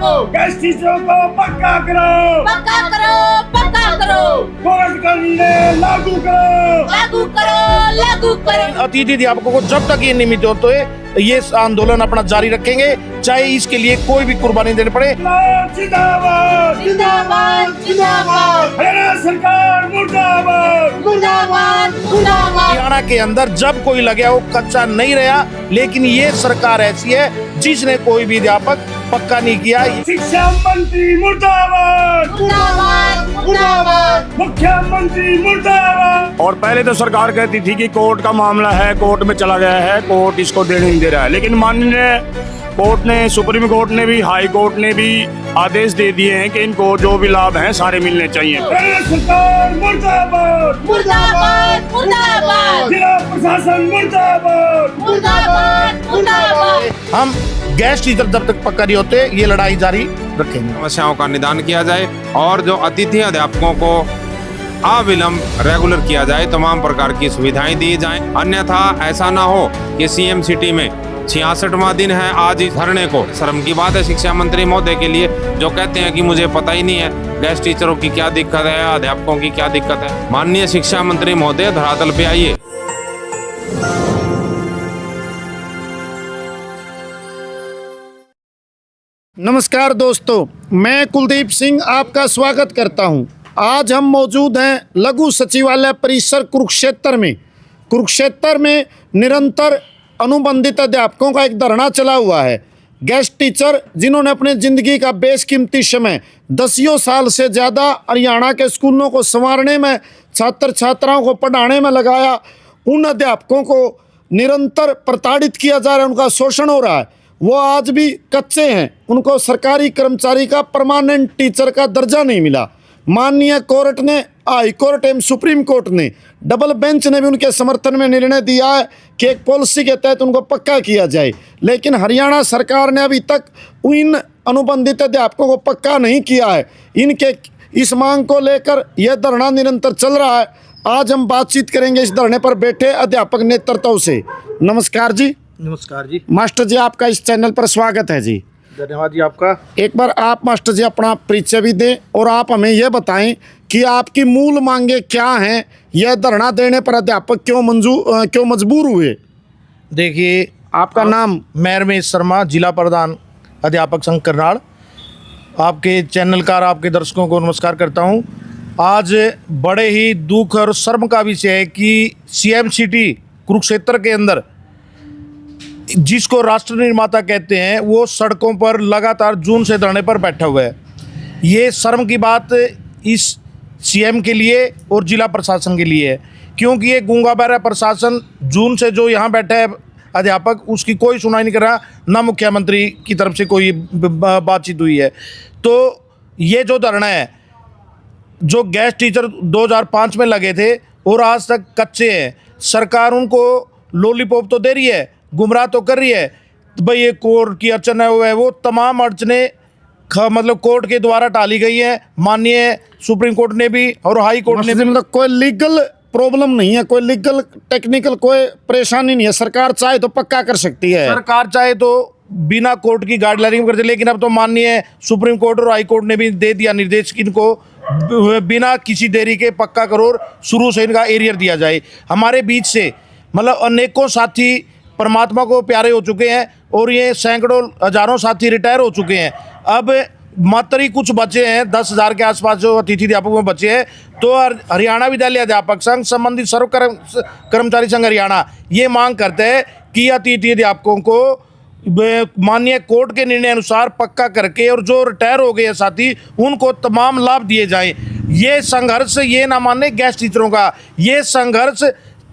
Guest टीचरों को पक्का करो, पक्का करो, पक्का करो, कोर्ट का निर्णय लागू करो, लागू करो, लागू करो। अतिथि अध्यापकों को जब तक ये नियमित होते है ये आंदोलन अपना जारी रखेंगे, चाहे इसके लिए कोई भी कुर्बानी देनी पड़े। जिंदाबाद, जिंदाबाद, जिंदाबाद, हरियाणा सरकार मुर्दाबाद, मुर्दाबाद, मुर्दाबाद। हरियाणा के अंदर जब कोई लगे वो कच्चा नहीं रहा, लेकिन ये सरकार ऐसी है जिसने कोई भी अध्यापक पक्का नहीं किया। शिक्षा मंत्री मुर्दाबाद, मुर्दाबाद, मुर्दाबाद, मुख्यमंत्री मुर्दाबाद। और पहले तो सरकार कहती थी कि कोर्ट का मामला है, कोर्ट में चला गया है, कोर्ट इसको देने नहीं दे रहा है, लेकिन माननीय कोर्ट ने, सुप्रीम कोर्ट ने भी, हाई कोर्ट ने भी आदेश दे दिए हैं कि इनको जो भी लाभ हैं सारे मिलने चाहिए। हरियाणा सरकार मुर्दाबाद, मुर्दाबाद, मुर्दाबाद, जिला प्रशासन मुर्दाबाद, मुर्दाबाद, मुर्दाबाद। हम गेस्ट टीचर जब तक पक्का नहीं होते ये लड़ाई जारी रखेंगे। समस्याओं का निदान किया जाए और जो अतिथि अध्यापकों को अविलंब रेगुलर किया जाए, तमाम प्रकार की सुविधाएं दी जाएं। अन्यथा ऐसा ना हो कि सीएम सिटी में 66वां दिन है आज इस धरने को। शर्म की बात है शिक्षा मंत्री महोदय के लिए जो कहते हैं कि मुझे पता ही नहीं है गेस्ट टीचरों की क्या दिक्कत है, अध्यापकों की क्या दिक्कत है। माननीय शिक्षा मंत्री महोदय धरातल पे आइए। नमस्कार दोस्तों, मैं कुलदीप सिंह आपका स्वागत करता हूं। आज हम मौजूद हैं लघु सचिवालय परिसर कुरुक्षेत्र में। कुरुक्षेत्र में निरंतर अनुबंधित अध्यापकों का एक धरना चला हुआ है। गेस्ट टीचर जिन्होंने अपने ज़िंदगी का बेशकीमती समय 10 साल से ज़्यादा हरियाणा के स्कूलों को संवारने में, छात्र छात्राओं को पढ़ाने में लगाया, उन अध्यापकों को निरंतर प्रताड़ित किया जा रहा है, उनका शोषण हो रहा है। वो आज भी कच्चे हैं, उनको सरकारी कर्मचारी का परमानेंट टीचर का दर्जा नहीं मिला। माननीय कोर्ट ने, हाई कोर्ट एवं सुप्रीम कोर्ट ने, डबल बेंच ने भी उनके समर्थन में निर्णय दिया है कि एक पॉलिसी के तहत उनको पक्का किया जाए, लेकिन हरियाणा सरकार ने अभी तक इन अनुबंधित अध्यापकों को पक्का नहीं किया है। इनके इस मांग को लेकर यह धरना निरंतर चल रहा है। आज हम बातचीत करेंगे इस धरने पर बैठे अध्यापक नेतृत्व से। नमस्कार जी। नमस्कार जी। मास्टर जी, आपका इस चैनल पर स्वागत है जी। धन्यवाद जी आपका। एक बार आप मास्टर जी अपना परिचय भी दें और आप हमें यह बताएं कि आपकी मूल मांगे क्या हैं, यह धरना देने पर अध्यापक क्यों मजबूर हुए। देखिए, आपका नाम? मैं रमेश शर्मा, जिला प्रधान अध्यापक संघ करनाल। आपके चैनल का और आपके दर्शकों को नमस्कार करता हूं। आज बड़े ही दुख और शर्म का विषय है कि सीएम सिटी कुरुक्षेत्र के अंदर, जिसको राष्ट्र निर्माता कहते हैं, वो सड़कों पर लगातार जून से धरने पर बैठा हुआ है। ये शर्म की बात इस सीएम के लिए और जिला प्रशासन के लिए है, क्योंकि ये गूंगा बहरा प्रशासन जून से जो यहाँ बैठा है अध्यापक, उसकी कोई सुनाई नहीं कर रहा, ना मुख्यमंत्री की तरफ से कोई बातचीत हुई है। तो ये जो धरना है, जो गेस्ट टीचर 2005 में लगे थे और आज तक कच्चे हैं, सरकार उनको लॉलीपॉप तो दे रही है, गुमराह तो कर रही है। तो भाई ये कोर्ट की अड़चन है, वो तमाम अड़चने मतलब कोर्ट के द्वारा टाली गई है। माननीय सुप्रीम कोर्ट ने भी और हाई कोर्ट ने भी। मतलब कोई लीगल प्रॉब्लम नहीं है, कोई लीगल टेक्निकल कोई परेशानी नहीं है। सरकार चाहे तो पक्का कर सकती है, सरकार चाहे तो बिना कोर्ट की गाइडलाइन करती, लेकिन अब तो माननीय सुप्रीम कोर्ट और हाई कोर्ट ने भी दे दिया निर्देश कि इनको बिना किसी देरी के पक्का करो और शुरू से इनका एरियर दिया जाए। हमारे बीच से मतलब अनेकों साथी परमात्मा को प्यारे हो चुके हैं और ये सैकड़ों हजारों साथी रिटायर हो चुके हैं। अब मात्र ही कुछ बचे हैं, 10,000 के आसपास जो अतिथि अध्यापक में बचे हैं। तो हरियाणा विद्यालय अध्यापक संघ संबंधित सर्व कर्मचारी संघ हरियाणा ये मांग करते हैं कि अतिथि अध्यापकों को माननीय कोर्ट के निर्णय अनुसार पक्का करके और जो रिटायर हो गए हैं साथी उनको तमाम लाभ दिए जाएं। ये संघर्ष ये ना माने गेस्ट टीचरों का, ये संघर्ष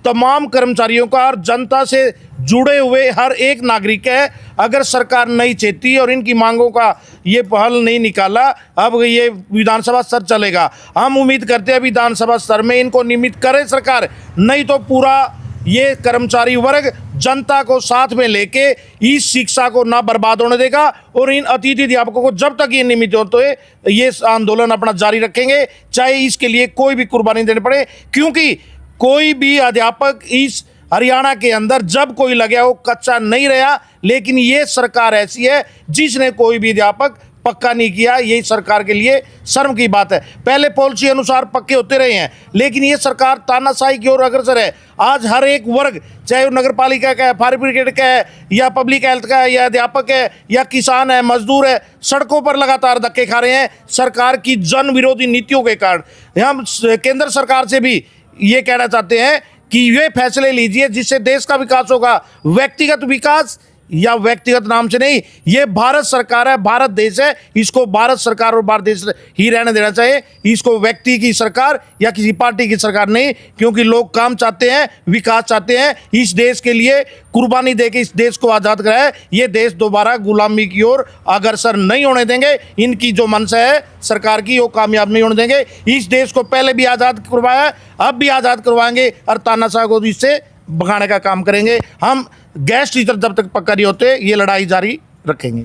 तमाम कर्मचारियों का और जनता से जुड़े हुए हर एक नागरिक है। अगर सरकार नहीं चेती और इनकी मांगों का ये पहल नहीं निकाला, अब ये विधानसभा स्तर चलेगा। हम उम्मीद करते हैं विधानसभा स्तर में इनको नियमित करे सरकार, नहीं तो पूरा ये कर्मचारी वर्ग जनता को साथ में लेके इस शिक्षा को ना बर्बाद होने देगा और इन अतिथि अध्यापकों को जब तक ये नियमित होते हैं ये आंदोलन अपना जारी रखेंगे, चाहे इसके लिए कोई भी कुर्बानी देनी पड़े। क्योंकि कोई भी अध्यापक इस हरियाणा के अंदर जब कोई लगे वो कच्चा नहीं रहा, लेकिन ये सरकार ऐसी है जिसने कोई भी अध्यापक पक्का नहीं किया, यही सरकार के लिए शर्म की बात है। पहले पॉलिसी अनुसार पक्के होते रहे हैं, लेकिन ये सरकार तानाशाही की ओर अग्रसर है। आज हर एक वर्ग, चाहे वो नगर पालिका का है, फायर ब्रिगेड का है, या पब्लिक हेल्थ का है, या अध्यापक है, या किसान है, मजदूर है, सड़कों पर लगातार धक्के खा रहे हैं सरकार की जन विरोधी नीतियों के कारण। हम केंद्र सरकार से भी ये कहना चाहते हैं कि ये फैसले लीजिए जिससे देश का विकास होगा। व्यक्तिगत विकास या व्यक्तिगत नाम से नहीं, ये भारत सरकार है, भारत देश है, इसको भारत सरकार और भारत देश ही रहने देना चाहिए। इसको व्यक्ति की सरकार या किसी पार्टी की सरकार नहीं, क्योंकि लोग काम चाहते हैं, विकास चाहते हैं। इस देश के लिए कुर्बानी देके इस देश को आज़ाद कराया। ये देश दोबारा गुलामी की ओर अग्रसर नहीं होने देंगे। इनकी जो मंशा है सरकार की, वो कामयाब नहीं होने देंगे। इस देश को पहले भी आज़ाद करवाया, अब भी आज़ाद करवाएंगे और तानाशाह को इससे भगाने का काम करेंगे। हम गैस टीचर जब तक पक्का नहीं होते, ये लड़ाई जारी रखेंगे।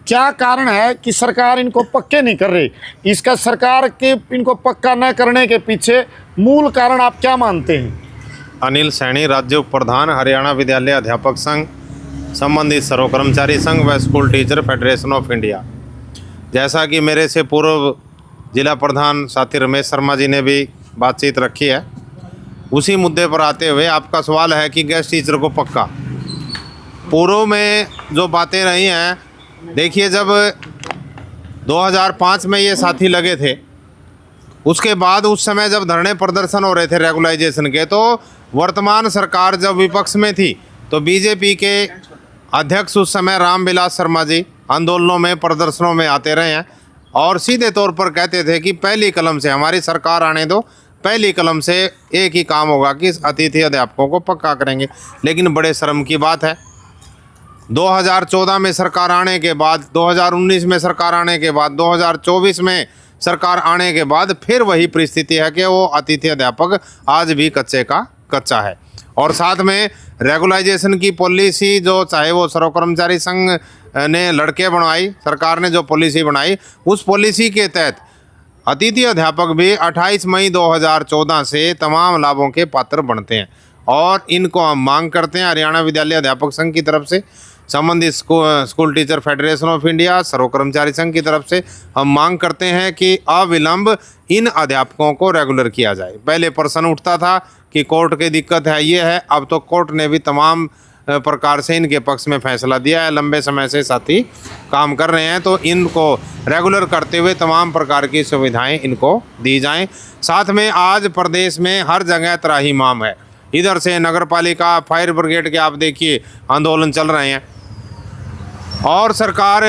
क्या कारण है कि सरकार इनको पक्के नहीं कर रही? इसका सरकार के इनको पक्का न करने के पीछे मूल कारण आप क्या मानते हैं? अनिल सैनी, राज्य उप प्रधान, हरियाणा विद्यालय अध्यापक संघ, संबंधित सर्व कर्मचारी संघ व school teacher federation of India. जैसा कि मेरे से पूर्व जिला प्रधान साथी रमेश शर्मा जी ने भी बातचीत रखी है, उसी मुद्दे पर आते हुए आपका सवाल है कि गैस टीचर को पक्का। पूर्व में जो बातें रही हैं, देखिए जब 2005 में ये साथी लगे थे, उसके बाद उस समय जब धरने प्रदर्शन हो रहे थे रेगुलाइजेशन के, तो वर्तमान सरकार जब विपक्ष में थी तो बीजेपी के अध्यक्ष उस समय रामविलास शर्मा जी आंदोलनों में, प्रदर्शनों में आते रहे हैं और सीधे तौर पर कहते थे कि पहली कलम से हमारी सरकार आने दो, पहली कलम से एक ही काम होगा कि अतिथि अध्यापकों को पक्का करेंगे। लेकिन बड़े शर्म की बात है, 2014 में सरकार आने के बाद, 2019 में सरकार आने के बाद, 2024 में सरकार आने के बाद फिर वही परिस्थिति है कि वो अतिथि अध्यापक आज भी कच्चे का कच्चा है। और साथ में रेगुलाइजेशन की पॉलिसी जो चाहे वो सर्व कर्मचारी संघ ने लड़के बनवाई, सरकार ने जो पॉलिसी बनाई, उस पॉलिसी के तहत अतिथि अध्यापक भी 28 मई 2014 से तमाम लाभों के पात्र बनते हैं। और इनको हम मांग करते हैं हरियाणा विद्यालय अध्यापक संघ की तरफ से, संबंधित school teacher federation of India, सर्व कर्मचारी संघ की तरफ से हम मांग करते हैं कि अविलंब इन अध्यापकों को रेगुलर किया जाए। पहले प्रश्न उठता था कि कोर्ट की दिक्कत है, ये है, अब तो कोर्ट ने भी तमाम प्रकार से इनके पक्ष में फैसला दिया है। लंबे समय से साथी काम कर रहे हैं, तो इनको रेगुलर करते हुए तमाम प्रकार की सुविधाएं इनको दी जाएं। साथ में आज प्रदेश में हर जगह त्राहिमाम है, इधर से नगर पालिका, फायर ब्रिगेड के आप देखिए आंदोलन चल रहे हैं। और सरकार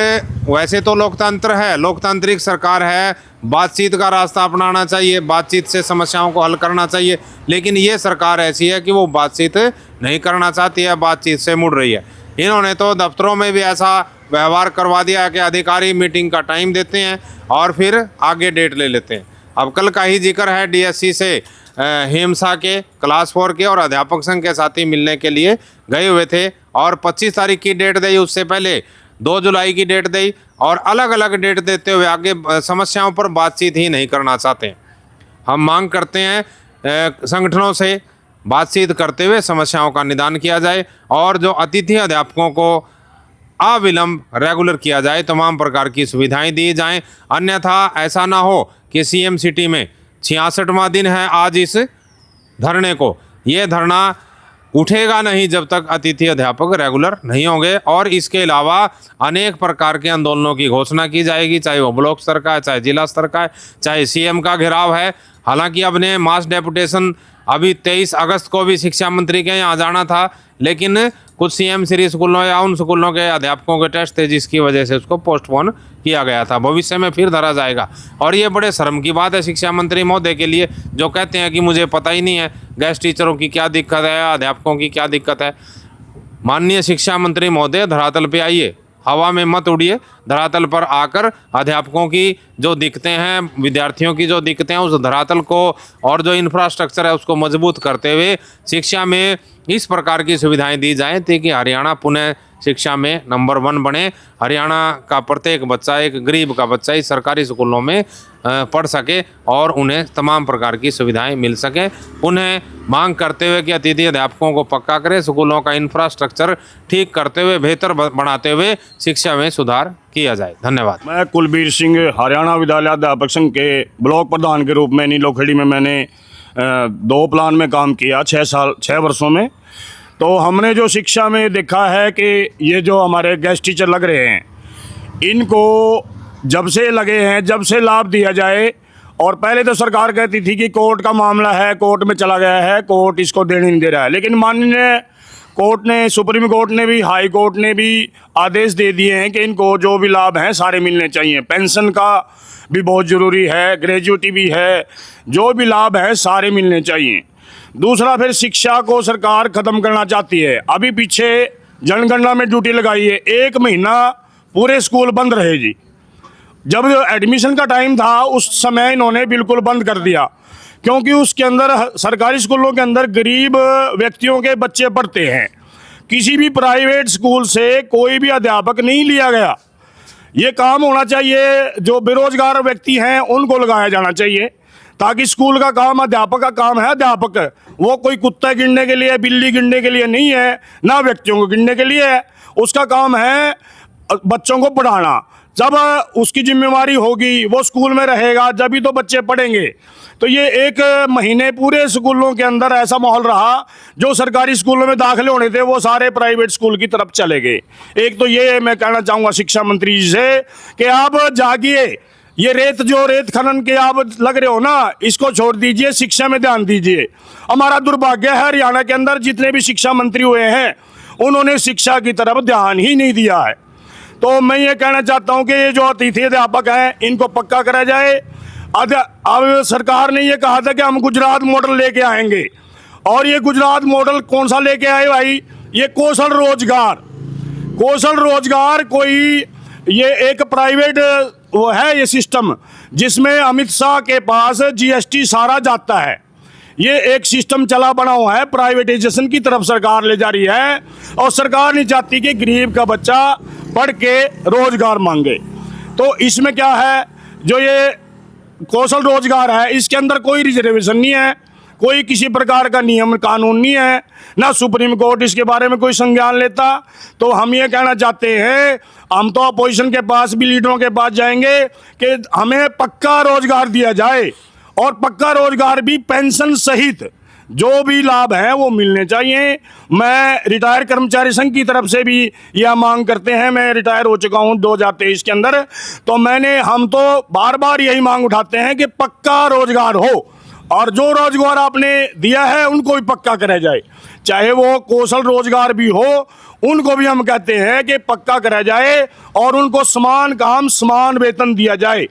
वैसे तो लोकतंत्र है, लोकतांत्रिक सरकार है, बातचीत का रास्ता अपनाना चाहिए, बातचीत से समस्याओं को हल करना चाहिए। लेकिन ये सरकार ऐसी है कि वो बातचीत नहीं करना चाहती है, बातचीत से मुड़ रही है। इन्होंने तो दफ्तरों में भी ऐसा व्यवहार करवा दिया है कि अधिकारी मीटिंग का टाइम देते हैं और फिर आगे डेट ले लेते हैं। अब कल का ही जिक्र है, डीएससी से हिमसा के क्लास 4 के और अध्यापक संघ के साथी मिलने के लिए गए हुए थे और 25 तारीख की डेट दी, उससे पहले 2 जुलाई की डेट दी और अलग अलग डेट देते हुए आगे समस्याओं पर बातचीत ही नहीं करना चाहते। हम मांग करते हैं संगठनों से बातचीत करते हुए समस्याओं का निदान किया जाए और जो अतिथि अध्यापकों को अविलंब रेगुलर किया जाए, तमाम प्रकार की सुविधाएं दी जाएं। अन्यथा ऐसा ना हो कि सीएम सिटी में 66वां दिन है आज इस धरने को, ये धरना उठेगा नहीं जब तक अतिथि अध्यापक रेगुलर नहीं होंगे। और इसके अलावा अनेक प्रकार के आंदोलनों की घोषणा की जाएगी, चाहे वो ब्लॉक स्तर का है, चाहे जिला स्तर का है, चाहे सीएम का घेराव है। हालांकि अब ने मास डेपुटेशन अभी 23 अगस्त को भी शिक्षा मंत्री के यहाँ जाना था, लेकिन कुछ सीएम श्री स्कूलों या उन स्कूलों के अध्यापकों के टेस्ट थे जिसकी वजह से उसको पोस्टपोन किया गया था। भविष्य में फिर धरा जाएगा। और ये बड़े शर्म की बात है शिक्षा मंत्री महोदय के लिए, जो कहते हैं कि मुझे पता ही नहीं है गैस टीचरों की क्या दिक्कत है, अध्यापकों की क्या दिक्कत है। माननीय शिक्षा मंत्री महोदय, धरातल पे आइए, हवा में मत उड़िए, धरातल पर आकर अध्यापकों की जो दिक्कतें हैं, विद्यार्थियों की जो दिक्कतें हैं, उस धरातल को और जो इंफ्रास्ट्रक्चर है उसको मजबूत करते हुए शिक्षा में इस प्रकार की सुविधाएं दी जाएं ताकि हरियाणा पुनः शिक्षा में नंबर 1 बने। हरियाणा का प्रत्येक बच्चा, एक गरीब का बच्चा इस सरकारी स्कूलों में पढ़ सके और उन्हें तमाम प्रकार की सुविधाएं मिल सकें। पुनः मांग करते हुए कि अतिथि अध्यापकों को पक्का करें, स्कूलों का इंफ्रास्ट्रक्चर ठीक करते हुए, बेहतर बनाते हुए शिक्षा में सुधार किया जाए। धन्यवाद। मैं कुलबीर सिंह, हरियाणा विद्यालय अध्यापक संघ के ब्लॉक प्रधान के रूप में नीलोखेड़ी में मैंने 2 प्लान में काम किया 6 वर्षों में। तो हमने जो शिक्षा में देखा है कि ये जो हमारे गेस्ट टीचर लग रहे हैं, इनको जब से लगे हैं, जब से लाभ दिया जाए, और पहले तो सरकार कहती थी कि कोर्ट का मामला है, कोर्ट में चला गया है, कोर्ट इसको देने नहीं दे रहा है, लेकिन माननीय कोर्ट ने, सुप्रीम कोर्ट ने भी, हाई कोर्ट ने भी आदेश दे दिए हैं कि इनको जो भी लाभ हैं सारे मिलने चाहिए। पेंशन का भी बहुत ज़रूरी है, ग्रेजुएटी भी है, जो भी लाभ है सारे मिलने चाहिए। दूसरा, फिर शिक्षा को सरकार ख़त्म करना चाहती है। अभी पीछे जनगणना में ड्यूटी लगाई है, 1 महीना पूरे स्कूल बंद रहे जी। जब एडमिशन का टाइम था उस समय इन्होंने बिल्कुल बंद कर दिया, क्योंकि उसके अंदर, सरकारी स्कूलों के अंदर गरीब व्यक्तियों के बच्चे पढ़ते हैं। किसी भी प्राइवेट स्कूल से कोई भी अध्यापक नहीं लिया गया। ये काम होना चाहिए, जो बेरोजगार व्यक्ति हैं उनको लगाया जाना चाहिए, ताकि स्कूल का काम, अध्यापक का काम है अध्यापक, वो कोई कुत्ता गिनने के लिए, बिल्ली गिनने के लिए नहीं है, ना व्यक्तियों को गिनने के लिए है। उसका काम है बच्चों को पढ़ाना। जब उसकी जिम्मेवारी होगी, वो स्कूल में रहेगा, जब ही तो बच्चे पढ़ेंगे। तो ये 1 महीने पूरे स्कूलों के अंदर ऐसा माहौल रहा, जो सरकारी स्कूलों में दाखिले होने थे वो सारे प्राइवेट स्कूल की तरफ चले गए। एक तो ये मैं कहना चाहूँगा शिक्षा मंत्री जी से कि आप जागिए, ये रेत खनन के आप लग रहे हो ना, इसको छोड़ दीजिए, शिक्षा में ध्यान दीजिए। हमारा दुर्भाग्य है, हरियाणा के अंदर जितने भी शिक्षा मंत्री हुए हैं उन्होंने शिक्षा की तरफ ध्यान ही नहीं दिया है। तो मैं ये कहना चाहता हूँ कि ये जो अतिथि अध्यापक हैं इनको पक्का करा जाए। अब सरकार ने ये कहा था कि हम गुजरात मॉडल लेके आएंगे, और ये गुजरात मॉडल कौन सा लेके आए भाई? ये कौशल रोजगार कोई, ये एक प्राइवेट वो है ये सिस्टम, जिसमें अमित शाह के पास GST सारा जाता है। ये एक सिस्टम चला बना हुआ है, प्राइवेटाइजेशन की तरफ सरकार ले जा रही है, और सरकार नहीं चाहती कि गरीब का बच्चा पढ़ के रोजगार मांगे। तो इसमें क्या है, जो ये कौशल रोजगार है, इसके अंदर कोई रिजर्वेशन नहीं है, कोई किसी प्रकार का नियम कानून नहीं है, ना सुप्रीम कोर्ट इसके बारे में कोई संज्ञान लेता। तो हम ये कहना चाहते हैं, हम तो अपोजिशन के पास भी, लीडरों के पास जाएंगे कि हमें पक्का रोजगार दिया जाए, और पक्का रोजगार भी पेंशन सहित जो भी लाभ है वो मिलने चाहिए। मैं रिटायर कर्मचारी संघ की तरफ से भी यह मांग करते हैं, मैं रिटायर हो चुका हूं 2023 के अंदर, तो हम तो बार बार यही मांग उठाते हैं कि पक्का रोजगार हो, और जो रोजगार आपने दिया है उनको भी पक्का कराया जाए, चाहे वो कौशल रोजगार भी हो, उनको भी हम कहते हैं कि पक्का कराया जाए, और उनको समान काम समान वेतन दिया जाए।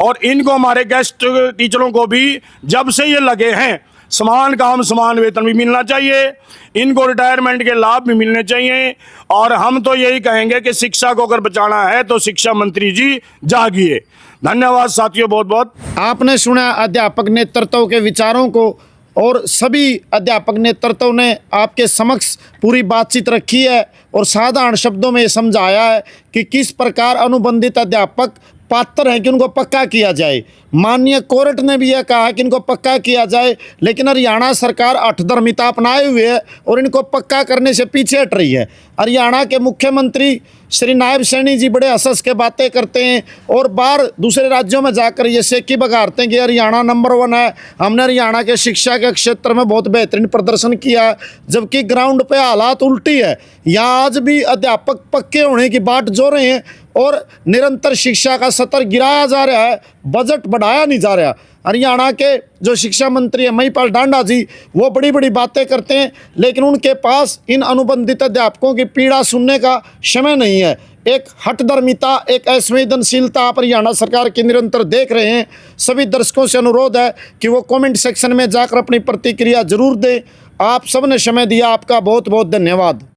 और इनको, हमारे गेस्ट टीचरों को भी जब से ये लगे हैं, समान काम समान वेतन भी मिलना चाहिए, इनको रिटायरमेंट के लाभ भी मिलने चाहिए। और हम तो यही कहेंगे कि शिक्षा को अगर बचाना है तो शिक्षा मंत्री जी जागिए। धन्यवाद साथियों, बहुत बहुत। आपने सुना अध्यापक नेतृत्व के विचारों को, और सभी अध्यापक नेतृत्व ने आपके समक्ष पूरी बातचीत रखी है, और साधारण शब्दों में ये समझाया है कि किस प्रकार अनुबंधित अध्यापक पात्र हैं कि उनको पक्का किया जाए। माननीय कोर्ट ने भी यह कहा कि इनको पक्का किया जाए, लेकिन हरियाणा सरकार अठधर्मिता अपनाए हुए है और इनको पक्का करने से पीछे हट रही है। हरियाणा के मुख्यमंत्री श्री नायब सैनी जी बड़े हंस के बातें करते हैं, और बाहर दूसरे राज्यों में जाकर ये सेकी बघारते हैं कि हरियाणा नंबर 1 है, हमने हरियाणा के शिक्षा के क्षेत्र में बहुत बेहतरीन प्रदर्शन किया, जबकि ग्राउंड पे हालात उल्टी है। यहाँ आज भी अध्यापक पक्के होने की बाट जो रहे हैं, और निरंतर शिक्षा का स्तर गिराया जा रहा है, बजट बढ़ाया नहीं जा रहा। हरियाणा के जो शिक्षा मंत्री है महिपाल डांडा जी, वो बड़ी बड़ी बातें करते हैं, लेकिन उनके पास इन अनुबंधित अध्यापकों की पीड़ा सुनने का समय नहीं है। एक हठधर्मिता, एक असंवेदनशीलता आप हरियाणा सरकार की निरंतर देख रहे हैं। सभी दर्शकों से अनुरोध है कि वो कमेंट सेक्शन में जाकर अपनी प्रतिक्रिया जरूर दें। आप सबने समय दिया, आपका बहुत बहुत धन्यवाद।